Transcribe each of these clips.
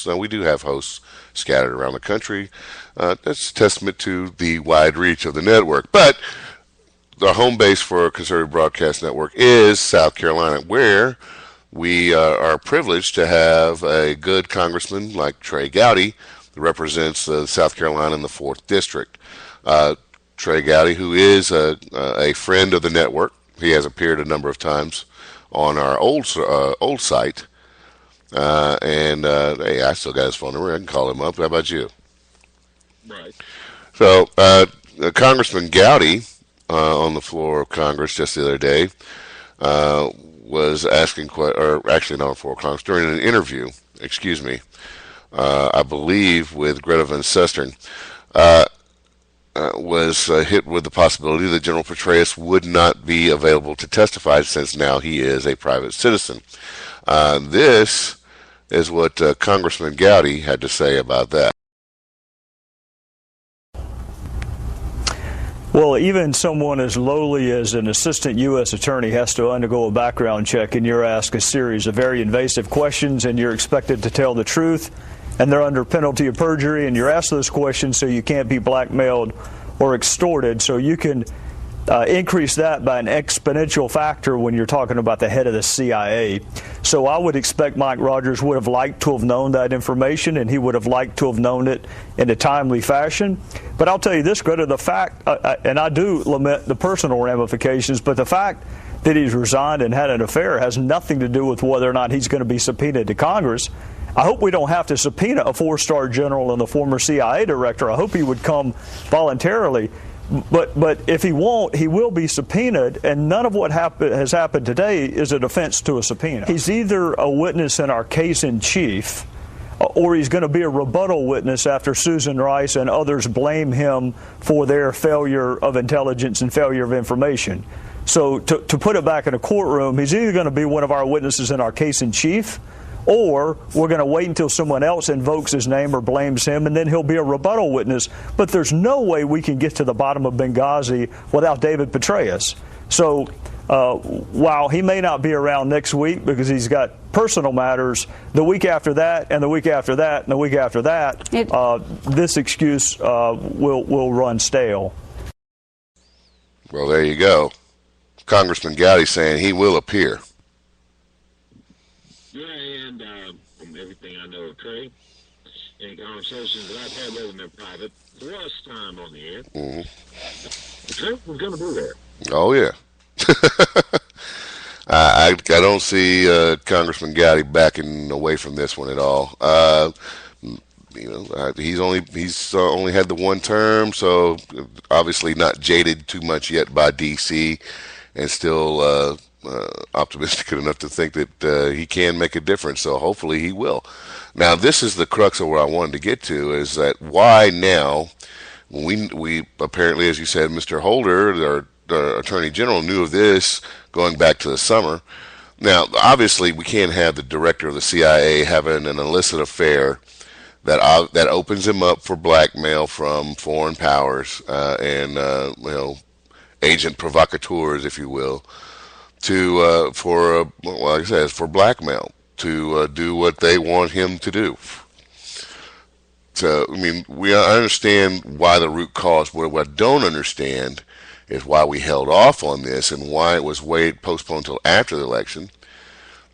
hosts. Now, we do have hosts scattered around the country. That's a testament to the wide reach of the network. But the home base for Conservative Broadcast Network is South Carolina, where we are privileged to have a good congressman like Trey Gowdy, that represents South Carolina in the 4th District. Trey Gowdy, who is a friend of the network. He has appeared a number of times on our old site. Hey, I still got his phone number. I can call him up. How about you? Right. So, Congressman Gowdy, on the floor of Congress just the other day, was asking, or actually not on the floor of Congress, during an interview, I believe with Greta Van Susteren, was hit with the possibility that General Petraeus would not be available to testify since now he is a private citizen. This is what Congressman Gowdy had to say about that. Well, even someone as lowly as an assistant U.S. attorney has to undergo a background check, and you're asked a series of very invasive questions, and you're expected to tell the truth, and they're under penalty of perjury, and you're asked those questions so you can't be blackmailed or extorted. So you can increase that by an exponential factor when you're talking about the head of the CIA. So I would expect Mike Rogers would have liked to have known that information, and he would have liked to have known it in a timely fashion. But I'll tell you this, Greta, the fact, and I do lament the personal ramifications, but the fact that he's resigned and had an affair has nothing to do with whether or not he's going to be subpoenaed to Congress. I hope we don't have to subpoena a 4-star general and the former CIA director. I hope he would come voluntarily. But if he won't, he will be subpoenaed, and none of what has happened today is a defense to a subpoena. He's either a witness in our case in chief, or he's going to be a rebuttal witness after Susan Rice and others blame him for their failure of intelligence and failure of information. So to put it back in a courtroom, he's either going to be one of our witnesses in our case in chief, or we're going to wait until someone else invokes his name or blames him, and then he'll be a rebuttal witness. But there's no way we can get to the bottom of Benghazi without David Petraeus. So while he may not be around next week because he's got personal matters, the week after that, and the week after that, and the week after that, this excuse will run stale. Well, there you go. Congressman Gowdy saying he will appear. Yeah, and from everything I know of Trey, and conversations that I've had with him in private, plus time on the air, Trey was going to be there. Oh, yeah. I don't see Congressman Gowdy backing away from this one at all. He's only had the one term, so obviously not jaded too much yet by D.C. and still optimistic enough to think that he can make a difference. So hopefully he will. Now, this is the crux of where I wanted to get to, is that why now? We apparently, as you said, Mr. Holder, our Attorney General, knew of this going back to the summer. Now, obviously, we can't have the director of the CIA having an illicit affair that opens him up for blackmail from foreign powers and agent provocateurs, if you will, like I said, for blackmail to do what they want him to do. So, I mean, I understand why the root cause, but what I don't understand is why we held off on this and why it was postponed until after the election.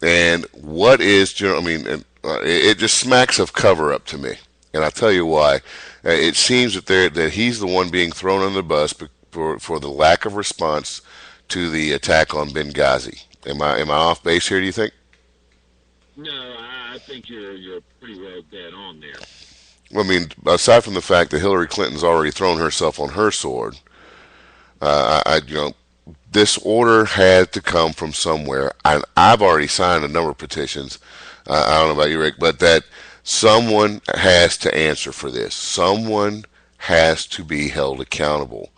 And what is, it just smacks of cover-up to me. And I'll tell you why. It seems that he's the one being thrown under the bus for the lack of response to the attack on Benghazi. Am I off base here, do you think? No, I think you're pretty well dead on there. Well, I mean, aside from the fact that Hillary Clinton's already thrown herself on her sword, this order had to come from somewhere. I've already signed a number of petitions. I don't know about you, Rick, but that someone has to answer for this. Someone has to be held accountable.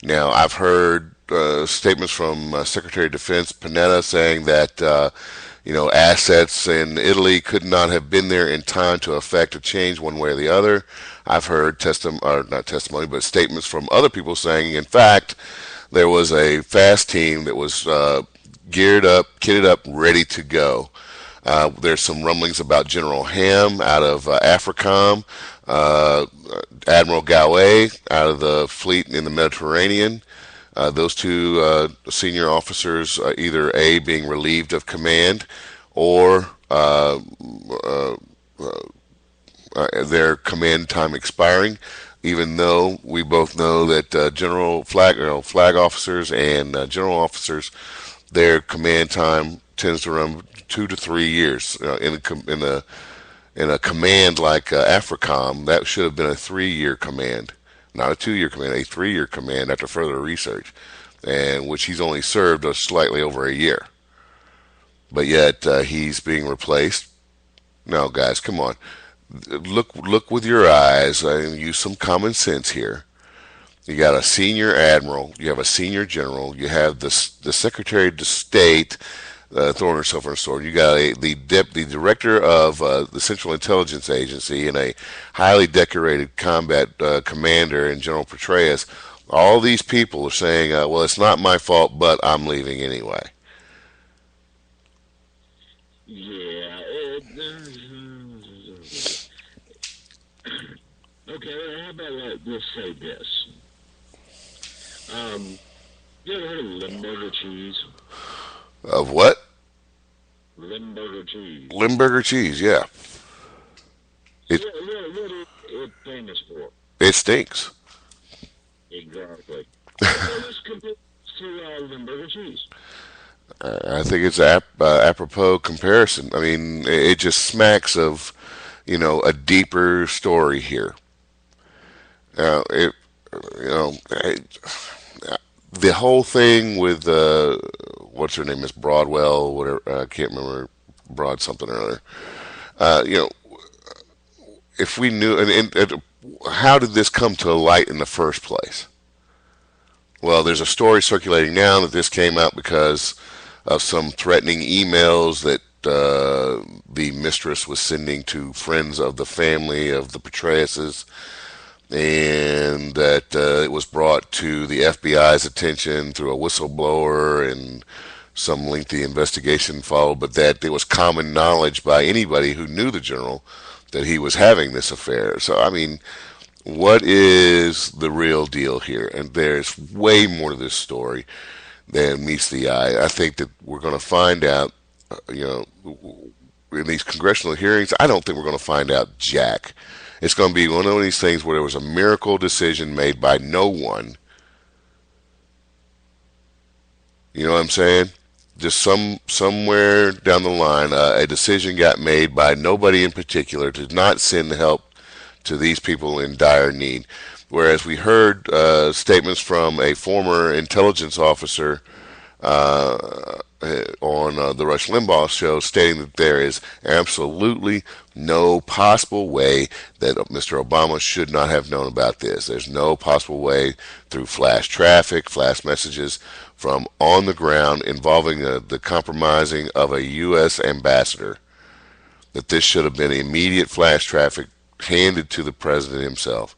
Now, I've heard statements from Secretary of Defense Panetta saying that assets in Italy could not have been there in time to affect a change one way or the other. I've heard not testimony, but statements from other people saying, in fact, there was a fast team that was geared up, kitted up, ready to go. There's some rumblings about General Ham out of AFRICOM, uh, Admiral Gouet out of the fleet in the Mediterranean. Those two senior officers, either A, being relieved of command, or their command time expiring. Even though we both know that general flag officers and general officers, their command time tends to run 2 to 3 years. In a command like AFRICOM, that should have been a 3-year command, not a 2-year command, a 3-year command after further research, and which he's only served slightly over a year. But yet he's being replaced. No, guys, come on. Look with your eyes and use some common sense here. You got a senior admiral, you have a senior general, you have the Secretary of State throwing herself on a sword. You got the director of the Central Intelligence Agency and a highly decorated combat commander in General Petraeus. All these people are saying, well, it's not my fault, but I'm leaving anyway. Yeah. Okay, how about let's say this? You ever heard of Limburger cheese? Of what? Limburger cheese. Limburger cheese, yeah. It What is it famous for? it stinks. Exactly. So let's compare to Limburger cheese. I think it's apropos comparison. I mean, it just smacks of, a deeper story here. It, you know, the whole thing with what's her name, Miss Broadwell, whatever, I can't remember, Broad something or other. You know, if we knew, and how did this come to light in the first place? Well, there's a story circulating now that this came out because of some threatening emails that the mistress was sending to friends of the family of the Petraeuses, and that it was brought to the FBI's attention through a whistleblower, and some lengthy investigation followed, but that it was common knowledge by anybody who knew the general that he was having this affair. So, I mean, what is the real deal here? And there's way more to this story than meets the eye. I think that we're going to find out, in these congressional hearings, I don't think we're going to find out jack. It's going to be one of these things where there was a miracle decision made by no one. You know what I'm saying? Just somewhere down the line, a decision got made by nobody in particular to not send help to these people in dire need. Whereas we heard statements from a former intelligence officer on the Rush Limbaugh show stating that there is absolutely no possible way that Mr. Obama should not have known about this. There's no possible way through flash traffic, flash messages from on the ground involving the compromising of a U.S. ambassador, that this should have been immediate flash traffic handed to the president himself.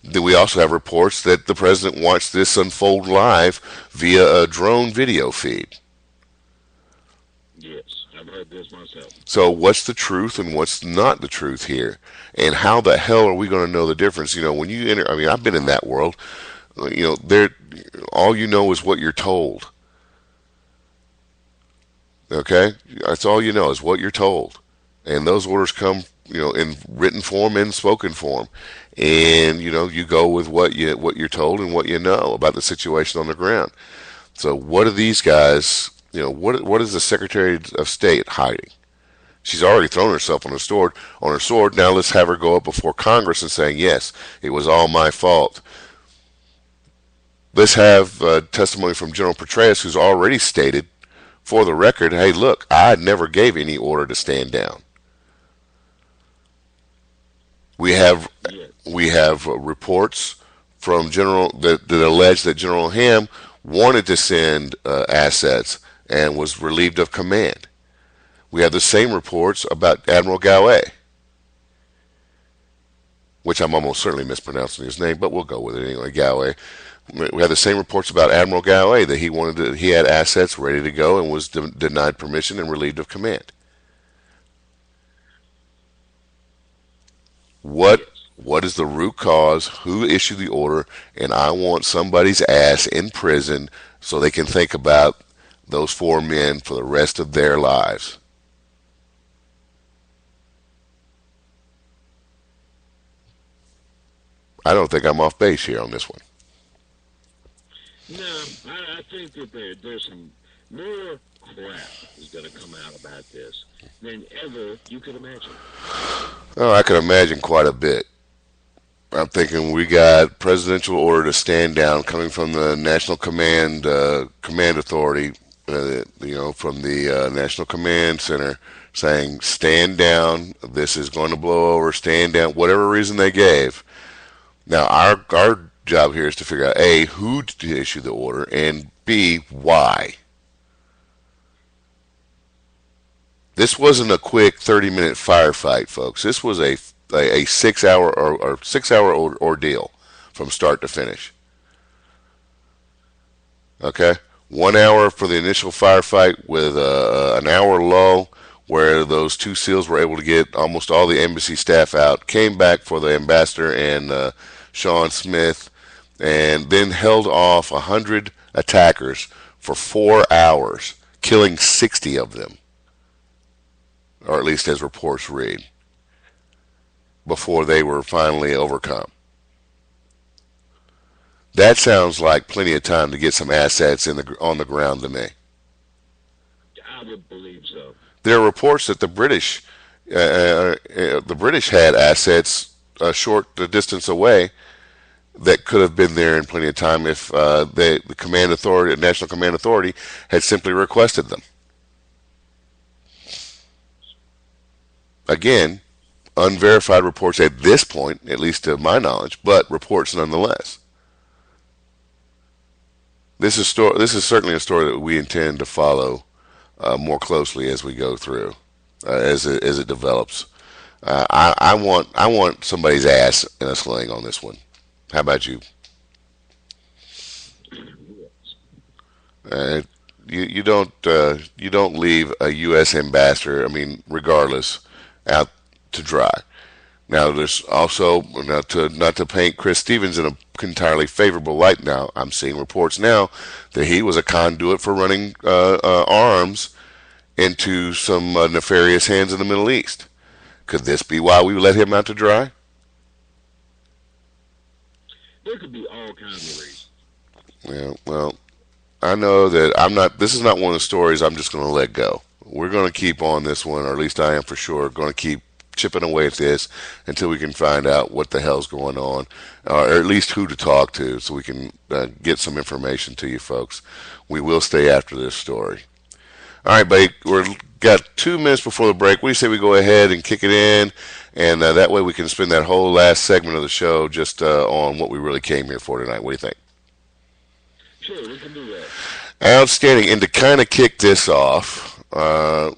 Then we also have reports that the president watched this unfold live via a drone video feed. Yes, I've heard this myself. So what's the truth and what's not the truth here? And how the hell are we going to know the difference? When you enter, I mean, I've been in that world. There, all you know is what you're told. Okay? That's all you know is what you're told. And those orders come, in written form and spoken form. And, you go with what you're told and what you know about the situation on the ground. So what are these guys, what is the Secretary of State hiding? She's already thrown herself on her sword. Now let's have her go up before Congress and saying, yes, it was all my fault. Let's have testimony from General Petraeus, who's already stated, for the record, hey, look, I never gave any order to stand down. We have reports from General that allege that General Ham wanted to send assets and was relieved of command. We have the same reports about Admiral Gouet, which I'm almost certainly mispronouncing his name, but we'll go with it anyway. Gouet. We have the same reports about Admiral Gouet, that he had assets ready to go and was denied permission and relieved of command. What Yes. what is the root cause? Who issued the order? And I want somebody's ass in prison so they can think about those four men for the rest of their lives. I don't think I'm off base here on this one. No, I think that there's some more crap is going to come out about this than ever you could imagine. Oh, I can imagine quite a bit. I'm thinking we got presidential order to stand down coming from the National Command Authority, from the National Command Center, saying stand down. This is going to blow over. Stand down. Whatever reason they gave. Now our job here is to figure out A, who to issue the order, and B, why. This wasn't a quick 30-minute firefight, folks. This was a 6 hour or 6 hour ordeal from start to finish. Okay, 1 hour for the initial firefight with an hour lull, where those two SEALs were able to get almost all the embassy staff out. Came back for the ambassador and Sean Smith, and then held off 100 attackers for 4 hours, killing 60 of them, or at least as reports read, before they were finally overcome. That sounds like plenty of time to get some assets on the ground to me. I would believe so. There are reports that the British had assets a short distance away that could have been there in plenty of time if the command authority, National Command Authority, had simply requested them. Again, unverified reports at this point, at least to my knowledge, but reports nonetheless. This is certainly a story that we intend to follow more closely as we go through, as it develops. I want somebody's ass in a sling on this one. How about you? Yes. Uh, you don't leave a U.S. ambassador. I mean, regardless, out to dry. Now, there's also not to paint Chris Stevens in an entirely favorable light. Now, I'm seeing reports now that he was a conduit for running arms into some nefarious hands in the Middle East. Could this be why we let him out to dry? There could be all kinds of reasons. Yeah. Well, I know that I'm not. This is not one of the stories I'm just going to let go. We're going to keep on this one, or at least I am for sure. Going to keep chipping away at this until we can find out what the hell's going on, or at least who to talk to, so we can get some information to you folks. We will stay after this story. All right, buddy. We're got 2 minutes before the break. What do you say we go ahead and kick it in, and that way we can spend that whole last segment of the show just on what we really came here for tonight. What do you think? Sure, we can do that. Outstanding. And to kind of kick this off, I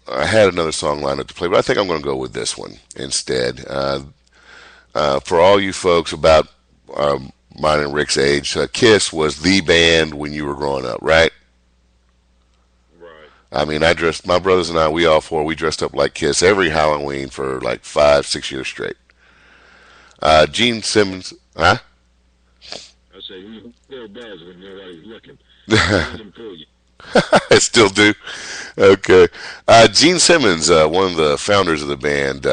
had another song lined up to play, but I think I'm going to go with this one instead. For all you folks about mine and Rick's age, Kiss was the band when you were growing up, right? Right. I mean, my brothers and I, we dressed up like Kiss every Halloween for like 5, 6 years straight. Gene Simmons, huh? I say you feel bad when nobody's looking. Let them fool you. I still do. Okay. Gene Simmons, one of the founders of the band,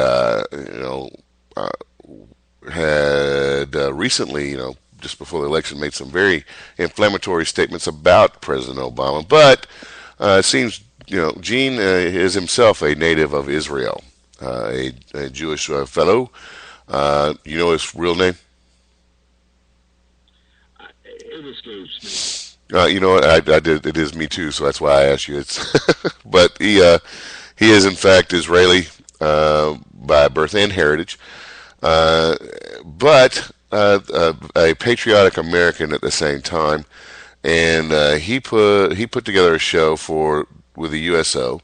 had recently, just before the election, made some very inflammatory statements about President Obama. But it seems, Gene is himself a native of Israel, a Jewish fellow. You know his real name? It escapes You know what? I did. It is me too. So that's why I asked you. It's, but he is in fact Israeli by birth and heritage, but a patriotic American at the same time. And he put together a show with the USO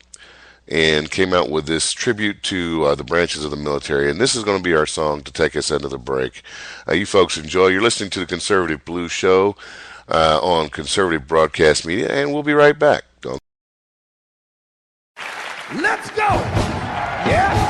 and came out with this tribute to the branches of the military. And this is going to be our song to take us into the break. You folks enjoy. You're listening to the Conservative Blues Show on Conservative Broadcast Media, and we'll be right back. Let's go! Yeah!